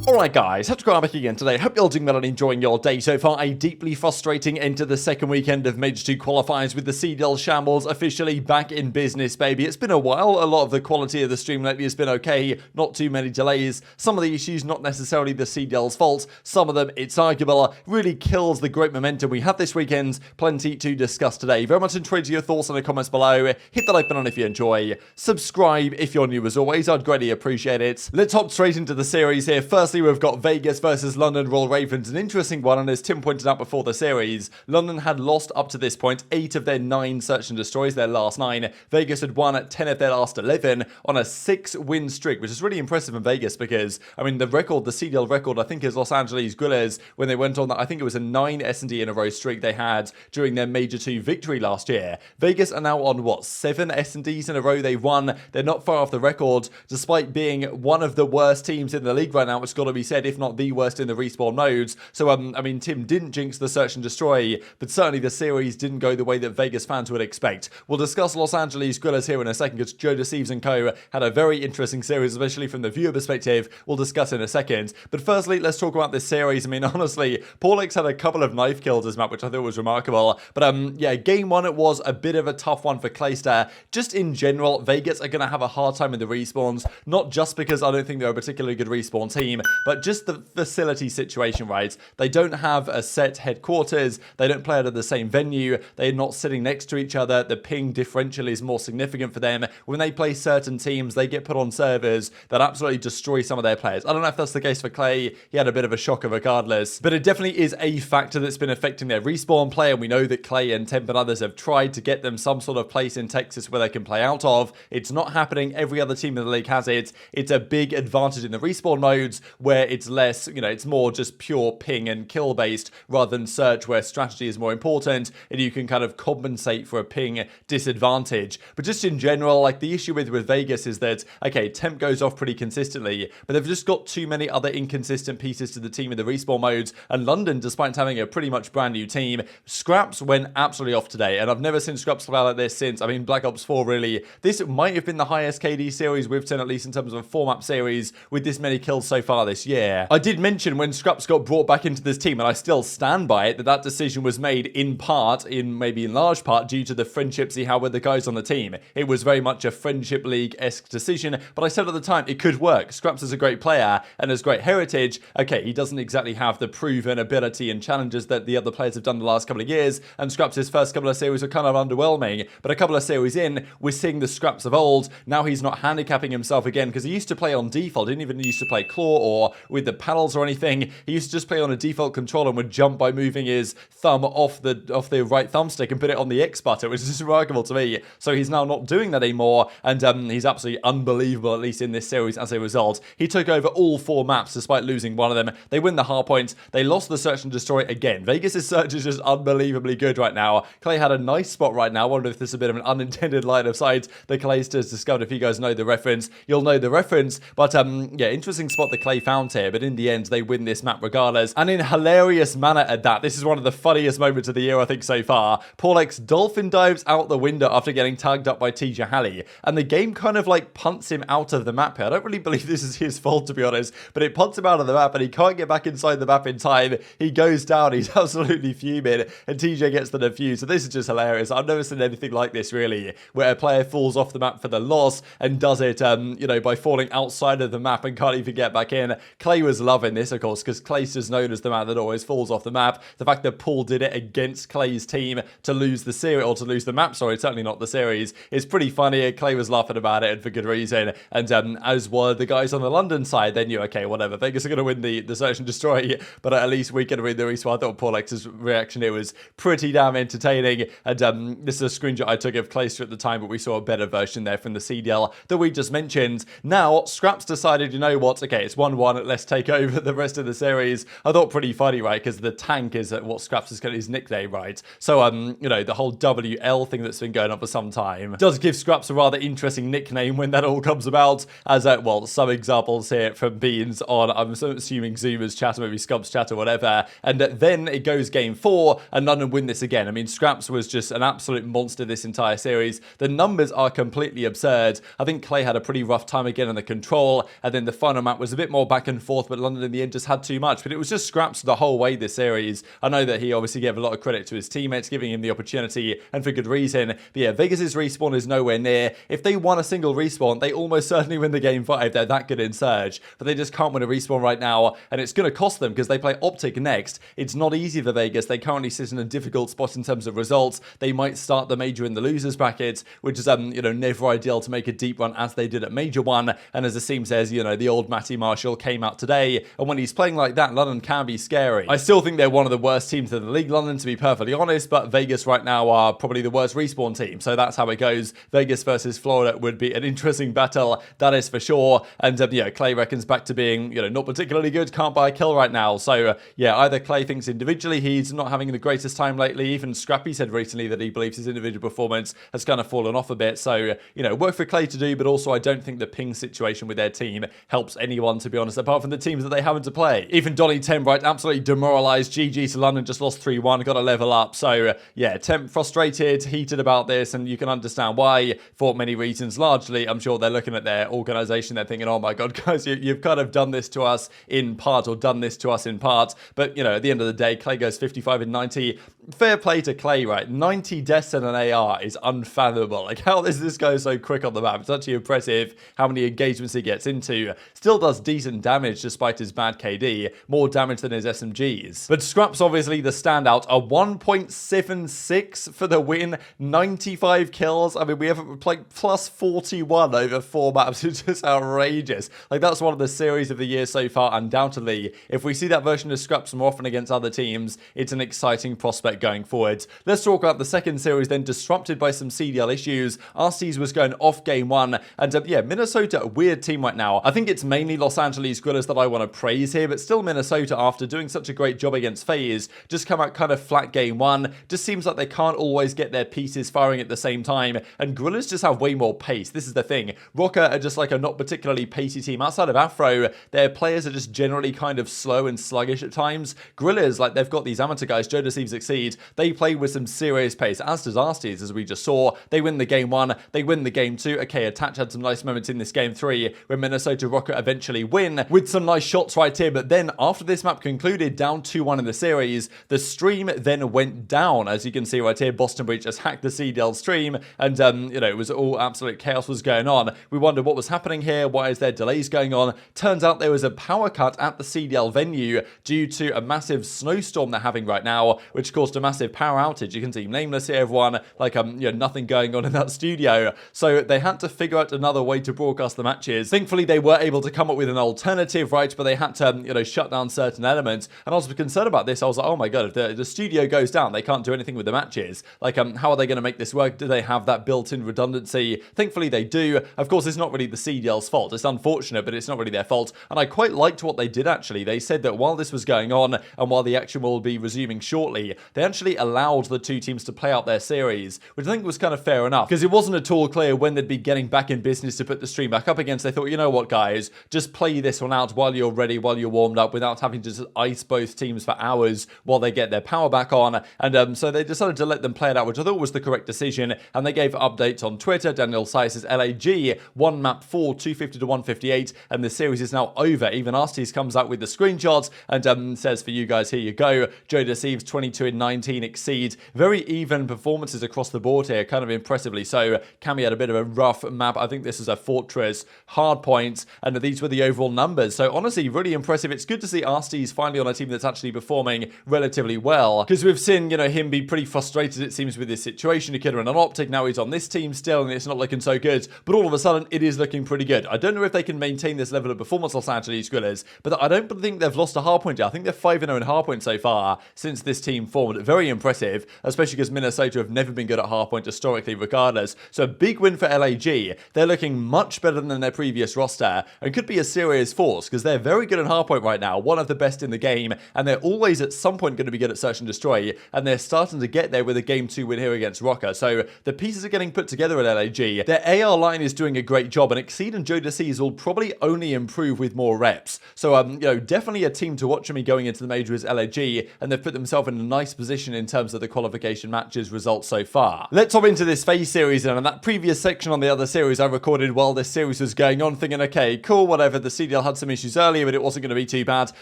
Alright guys, TacticalRab back again today. Hope you're all doing well and enjoying your day so far. A deeply frustrating end to the second weekend of Major 2 qualifiers with the CDL Shambles officially back in business, baby. It's been a while. A lot of the quality of the stream lately has been okay. Not too many delays. Some of the issues not necessarily the CDL's fault. Some of them it's arguable. Really kills the great momentum we have this weekend. Plenty to discuss today. Very much intrigued to your thoughts in the comments below. Hit the like button if you enjoy. Subscribe if you're new as always. I'd greatly appreciate it. Let's hop straight into the series here. Firstly, we've got Vegas versus London Royal Ravens, an interesting one, and as Tim pointed out before the series, London had lost up to this point 8 of their 9 search and destroys, their last 9. Vegas had won 10 of their last 11 on a 6-win streak, which is really impressive in Vegas because, I mean, the record, the CDL record, I think is Los Angeles Guerrillas when they went on that. I think it was a 9 S&D in a row streak they had during their Major 2 victory last year. Vegas are now on, what, 7 S&Ds in a row they've won. They're not far off the record, despite being one of the worst teams in the league right now, it's got to be said, if not the worst in the respawn modes. So, I mean, Tim didn't jinx the search and destroy, but certainly the series didn't go the way that Vegas fans would expect. We'll discuss Los Angeles Guerrillas here in a second, because JoeDeceives and co had a very interesting series, especially from the viewer perspective. We'll discuss in a second. But firstly, let's talk about this series. I mean, honestly, Paulix had a couple of knife kills this map, which I thought was remarkable. But, yeah, game 1, it was a bit of a tough one for Clayster. Just in general, Vegas are going to have a hard time in the respawns, not just because I don't think they're a particularly good respawn team, but just the facility situation, right? They don't have a set headquarters, they don't play out of the same venue, they're not sitting next to each other, the ping differential is more significant for them. When they play certain teams, they get put on servers that absolutely destroy some of their players. I don't know if that's the case for Clay, he had a bit of a shocker regardless, but it definitely is a factor that's been affecting their respawn play, and we know that Clay and Temp and others have tried to get them some sort of place in Texas where they can play out of. It's not happening. Every other team in the league has it. It's a big advantage in the respawn modes where it's less, you know, it's more just pure ping and kill based rather than search where strategy is more important and you can kind of compensate for a ping disadvantage. But just in general, like the issue with Vegas is that, okay, Temp goes off pretty consistently, but they've just got too many other inconsistent pieces to the team in the respawn modes. And London, despite having a pretty much brand new team, Scraps went absolutely off today. And I've never seen Scraps play like this since, I mean, Black Ops 4 really. This might have been the highest KD series we've seen, at least in terms of a 4-map series, with this many kills so far this year. I did mention when Scraps got brought back into this team, and I still stand by it, that decision was made in part, maybe in large part, due to the friendships he had with the guys on the team. It was very much a friendship league-esque decision, but I said at the time it could work. Scraps is a great player and has great heritage. Okay, he doesn't exactly have the proven ability and challenges that the other players have done the last couple of years, and Scraps' first couple of series were kind of underwhelming, but a couple of series in, we're seeing the Scraps of old. Now he's not handicapping himself again, because he used to play on default, didn't even used to play claw or with the paddles or anything. He used to just play on a default controller and would jump by moving his thumb off the right thumbstick and put it on the X button, which is just remarkable to me. So he's now not doing that anymore, and he's absolutely unbelievable, at least in this series as a result. He took over all 4 maps despite losing one of them. They win the hard points. They lost the search and destroy again. Vegas' search is just unbelievably good right now. Clay had a nice spot right now. I wonder if this is a bit of an unintended line of sight. The Clayster's discovered. If you guys know the reference, you'll know the reference. But yeah, interesting spot that Clay found here. But in the end, they win this map regardless, and in hilarious manner at that. This is one of the funniest moments of the year, I think, so far. Paulix dolphin dives out the window after getting tagged up by TJ Halley, and the game kind of like punts him out of the map here. I don't really believe this is his fault, to be honest, but it punts him out of the map and he can't get back inside the map in time. He goes down, he's absolutely fuming, and TJ gets the defuse. So this is just hilarious. I've never seen anything like this, really, where a player falls off the map for the loss and does it, you know, by falling outside of the map and can't even get back in. Clay was loving this, of course, because Clayster's known as the man that always falls off the map. The fact that Paul did it against Clay's team to lose the series, or to lose the map, sorry, certainly not the series, is pretty funny. Clay was laughing about it, and for good reason. And as were the guys on the London side, they knew, okay, whatever, Vegas are going to win the search and destroy, but at least we can win the respawn. I thought Paulix's reaction here was pretty damn entertaining. And this is a screenshot I took of Clayster at the time, but we saw a better version there from the CDL that we just mentioned. Now, Scraps decided, you know what, okay, it's 1-1, let's take over the rest of the series. I thought pretty funny, right, because the tank is what Scraps has got his nickname, right? So, you know, the whole WL thing that's been going on for some time does give Scraps a rather interesting nickname when that all comes about, as, well, some examples here from Beans on, I'm assuming Zoomer's chat, or maybe Scump's chat or whatever, and then it goes game 4, and London win this again. I mean, Scraps was just an absolute monster this entire series. The numbers are completely absurd. I think Clay had a pretty rough time again on the control, and then the final map was a bit more lot back and forth, but London in the end just had too much. But it was just scraps the whole way this series. I know that he obviously gave a lot of credit to his teammates, giving him the opportunity, and for good reason. But yeah, Vegas' respawn is nowhere near. If they won a single respawn, they almost certainly win the game 5. They're that good in Surge. But they just can't win a respawn right now, and it's going to cost them because they play OpTic next. It's not easy for Vegas. They currently sit in a difficult spot in terms of results. They might start the major in the losers bracket, which is never ideal to make a deep run as they did at Major 1. And as Asim says, the old Matty Marshall came out today, and when he's playing like that, London can be scary. I still think they're one of the worst teams in the league, London, to be perfectly honest, but Vegas right now are probably the worst respawn team, so that's how it goes. Vegas versus Florida would be an interesting battle, that is for sure. And Clay reckons back to being not particularly good, can't buy a kill right now. So either Clay thinks individually he's not having the greatest time lately. Even Scrappy said recently that he believes his individual performance has kind of fallen off a bit. So work for Clay to do, but also I don't think the ping situation with their team helps anyone, to be honest, apart from the teams that they happen to play. Even Donny Tembright absolutely demoralised. GG to London, just lost 3-1, got to level up. So Temp frustrated, heated about this, and you can understand why for many reasons. Largely, I'm sure they're looking at their organisation, they're thinking, oh my god, guys, you've kind of done this to us in part, or done this to us in part. But at the end of the day, Clay goes 55 and 90. Fair play to Clay, right? 90 deaths and an AR is unfathomable. Like, how does this go so quick on the map? It's actually impressive how many engagements he gets into. Still does decent damage despite his bad KD. More damage than his SMGs. But Scrap's obviously the standout. A 1.76 for the win. 95 kills. I mean, we have played plus 41 over 4 maps. It's just outrageous. Like, that's one of the series of the year so far, undoubtedly. If we see that version of Scraps more often against other teams, it's an exciting prospect going forward. Let's talk about the second series then, disrupted by some CDL issues. Arcitys was going off game 1, and Minnesota, a weird team right now. I think it's mainly Los Angeles Guerrillas that I want to praise here, but still Minnesota, after doing such a great job against FaZe, just come out kind of flat game 1. Just seems like they can't always get their pieces firing at the same time, and Guerrillas just have way more pace. This is the thing. Rokkr are just like a not particularly pacey team. Outside of Afro, their players are just generally kind of slow and sluggish at times. Guerrillas, like, they've got these amateur guys, JoeDeceives Exceed. They play with some serious pace, as does Arcitys, as we just saw. They win the game 1, they win the game 2. Okay, Attach had some nice moments in this game 3, where Minnesota Rokkr eventually win, with some nice shots right here. But then, after this map concluded, down 2-1 in the series, the stream then went down. As you can see right here, Boston Breach has hacked the CDL stream, and, it was all absolute chaos was going on. We wondered what was happening here, why is there delays going on? Turns out there was a power cut at the CDL venue due to a massive snowstorm they're having right now, which caused a massive power outage. You can see Nameless here, everyone, like, nothing going on in that studio. So they had to figure out another way to broadcast the matches. Thankfully, they were able to come up with an alternative, right? But they had to, shut down certain elements. And I was concerned about this. I was like, oh my god, if the studio goes down, they can't do anything with the matches. Like, how are they going to make this work? Do they have that built-in redundancy? Thankfully, they do. Of course, it's not really the CDL's fault. It's unfortunate, but it's not really their fault. And I quite liked what they did, actually. They said that while this was going on, and while the action will be resuming shortly, they actually allowed the two teams to play out their series, which I think was kind of fair enough, because it wasn't at all clear when they'd be getting back in business to put the stream back up again. So they thought, you know what, guys, just play this one out while you're ready, while you're warmed up, without having to just ice both teams for hours while they get their power back on. And so they decided to let them play it out, which I thought was the correct decision. And they gave updates on Twitter. Daniel Sai says LAG, 1 map 4, 250 to 158, and the series is now over. Even Arcitys comes out with the screenshots and says, for you guys, here you go. JoeDeceives 22 and 19 exceed. Very even performances across the board here, kind of impressively so. Cammy had a bit of a rough map. I think this is a Fortress, hard points, and these were the overall numbers. So honestly, really impressive. It's good to see Arcitys finally on a team that's actually performing relatively well, because we've seen, him be pretty frustrated, it seems, with this situation. He could run an OpTic, now he's on this team still, and it's not looking so good. But all of a sudden, it is looking pretty good. I don't know if they can maintain this level of performance, Los Angeles Guerrillas, but I don't think they've lost a hardpoint yet. I think they're 5-0 in hardpoint so far since this team formed. Very impressive, especially because Minnesota have never been good at hardpoint historically regardless. So a big win for LAG. They're looking much better than their previous roster and could be a serious force, because they're very good at hardpoint right now, one of the best in the game, and they're always at some point going to be good at search and destroy, and they're starting to get there with a game 2 win here against Rokkr. So the pieces are getting put together at LAG. Their AR line is doing a great job, and Exceed and JoeDeceives will probably only improve with more reps. So definitely a team to watch for me going into the major is LAG, and they've put themselves in a nice position position in terms of the qualification matches results so far. Let's hop into this FaZe series, and in that previous section on the other series I recorded while this series was going on, thinking, okay, cool, whatever, the CDL had some issues earlier, but it wasn't going to be too bad.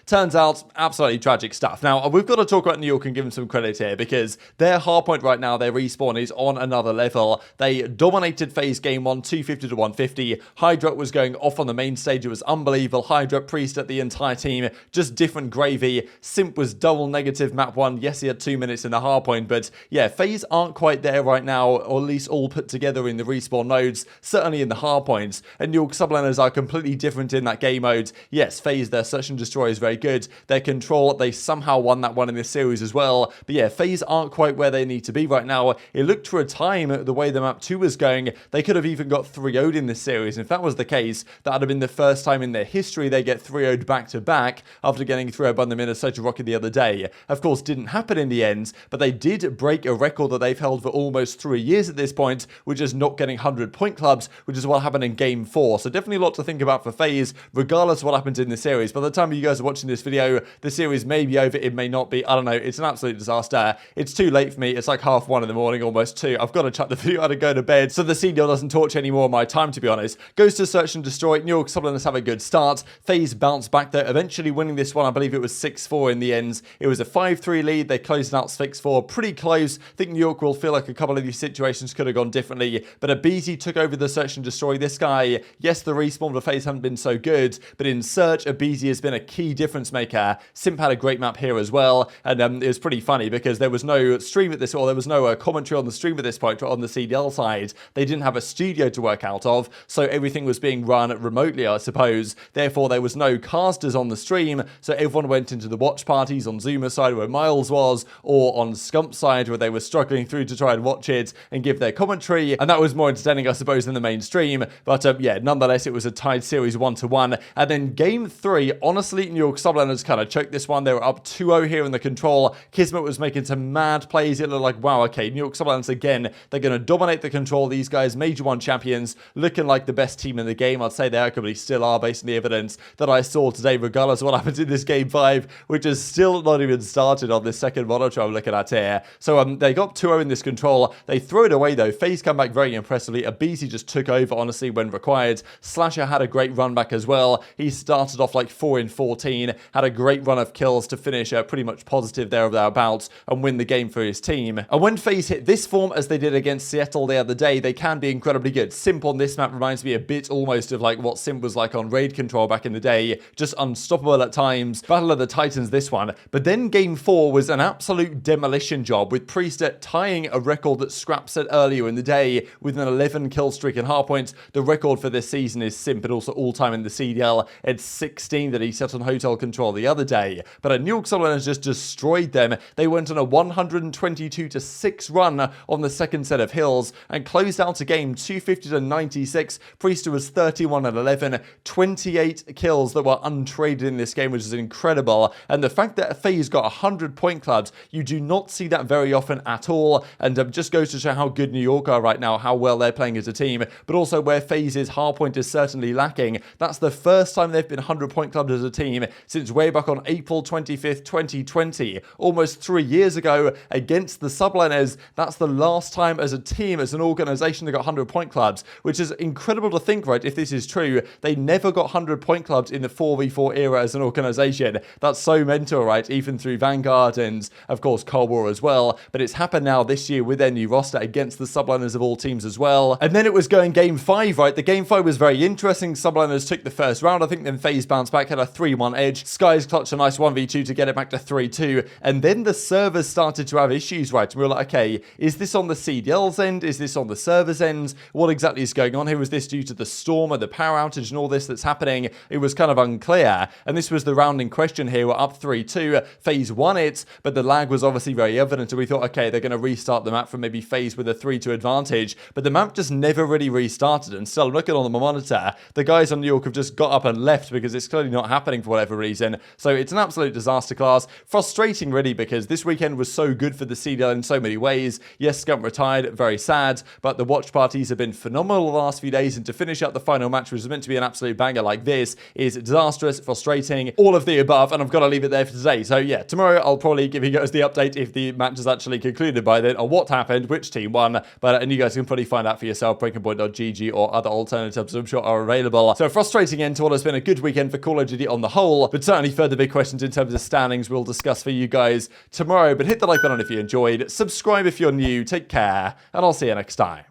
Turns out, absolutely tragic stuff. Now, we've got to talk about New York and give them some credit here, because their hardpoint right now, their respawn is on another level. They dominated FaZe game 1, 250 to 150. Hydra was going off on the main stage. It was unbelievable. Hydra, Priest at the entire team, just different gravy. Simp was double negative map 1. Yes, he had 2 minutes in the hardpoint, but yeah, FaZe aren't quite there right now, or at least all put together in the respawn nodes, certainly in the hardpoints. And New York sublaners are completely different in that game mode. Yes, FaZe, their search and destroy is very good. Their control, they somehow won that one in this series as well. But yeah, FaZe aren't quite where they need to be right now. It looked for a time, the way the map 2 was going, they could have even got 3-0'd in this series. If that was the case, that would have been the first time in their history they get 3-0'd back-to-back after getting 3-0'd by the Minnesota Rokkr the other day. Of course, didn't happen in the end, but they did break a record that they've held for almost 3 years at this point, which is not getting 100-point clubs, which is what happened in Game 4. So definitely a lot to think about for FaZe, regardless of what happens in this series. By the time you guys are watching this video, the series may be over, it may not be. I don't know. It's an absolute disaster. It's too late for me. It's like 1:30 in the morning, almost 2. I've got to chuck the video out and go to bed, so the CDL doesn't torch any more of my time, to be honest. Goes to search and destroy. New York sublaners have a good start. FaZe bounced back there, eventually winning this one. I believe it was 6-4 in the end. It was a 5-3 lead. They closed out 6-4. Pretty close. I think New York will feel like a couple of these situations could have gone differently, but aBeZy took over the search and destroy. This guy, yes, the respawn for FaZe haven't been so good, but in search, aBeZy has been a key difference maker. Simp had a great map here as well, and it was pretty funny because there was no stream at this, or there was no commentary on the stream at this point on the CDL side. They didn't have a studio to work out of, so everything was being run remotely, I suppose. Therefore, there was no casters on the stream, so everyone went into the watch parties on Zoomer side where Miles was, or on Scump side where they were struggling through to try and watch it and give their commentary, and that was more entertaining, I suppose, than the main stream. But yeah, nonetheless, it was a tied series 1-1. And then Game 3, honestly, New York sublaners kind of choked this one. They were up 2-0 here in the control. Kismet was making some mad plays. It looked like, wow, okay, New York sublaners again, they're going to dominate the control. These guys, Major 1 champions, looking like the best team in the game. I'd say they arguably still are based on the evidence that I saw today, regardless of what happens in this Game 5, which is still not even started on this second monitor I'm looking at here. So they got 2-0 in this control. They threw it away though. FaZe come back very impressively. aBeZy just took over, honestly, when required. Slasher had a great run back as well. He started off like 4-14, had a great run of kills to finish pretty much positive there or thereabouts and win the game for his team. And when FaZe hit this form, as they did against Seattle the other day, they can be incredibly good. Simp on this map reminds me a bit almost of like what Simp was like on Raid Control back in the day. Just unstoppable at times. Battle of the Titans this one. But then Game 4 was an absolute demolition job, with Priest tying a record that Scrap set earlier in the day with an 11 kill streak and hardpoints. The record for this season is Simp, but also all-time in the CDL. It's 16 that he set on Hotel Control the other day. But New York sublaners just destroyed them. They went on a 122-6 run on the second set of hills and closed out a game 250-96. Priest was 31-11, 28 kills that were untraded in this game, which is incredible. And the fact that FaZe got 100-point clubs, you do not see that very often at all. And just goes to show how good New York are right now, how well they're playing as a team, but also where FaZe's hardpoint is certainly lacking. That's the first time they've been 100-point clubbed as a team since way back on April 25th, 2020. Almost 3 years ago against the subliners. That's the last time as a team, as an organization, they got 100-point clubs, which is incredible to think, right? If this is true, they never got 100-point clubs in the 4v4 era as an organization. That's so mental, right? Even through Vanguard and, of course, Cold War as well. But it's happened now this year with their new roster against the subliners of all teams as well. And then it was going Game 5, right? The Game 5 was very interesting. Subliners took the first round. I think then FaZe bounced back, had a 3-1 edge. Skies clutched a nice 1v2 to get it back to 3-2. And then the servers started to have issues, right? And we were like, okay, is this on the CDL's end? Is this on the server's end? What exactly is going on here? Was this due to the storm or the power outage and all this that's happening? It was kind of unclear. And this was the round in question here. We're up 3-2. FaZe won it, but the lag was obviously very evident. And we thought, okay, they're going to restart the map from maybe FaZe with a 3-2 advantage. But the map just never really restarted. And still, looking on the monitor, the guys on New York have just got up and left because it's clearly not happening for whatever reason. So it's an absolute disaster class. Frustrating, really, because this weekend was so good for the CDL in so many ways. Yes, Scump retired, very sad, but the watch parties have been phenomenal the last few days, and to finish out the final match, which was meant to be an absolute banger like this, is disastrous, frustrating, all of the above, and I've got to leave it there for today. So yeah, tomorrow I'll probably give you guys guys the update if the match is actually concluded by then, or what happened, which team won. And you guys can fully find out for yourself. breakingpoint.gg or other alternatives I'm sure are available. So frustrating end to what has been a good weekend for Call of Duty on the whole, but certainly further big questions in terms of standings we'll discuss for you guys tomorrow. But hit the like button if you enjoyed, subscribe if you're new, take care, and I'll see you next time.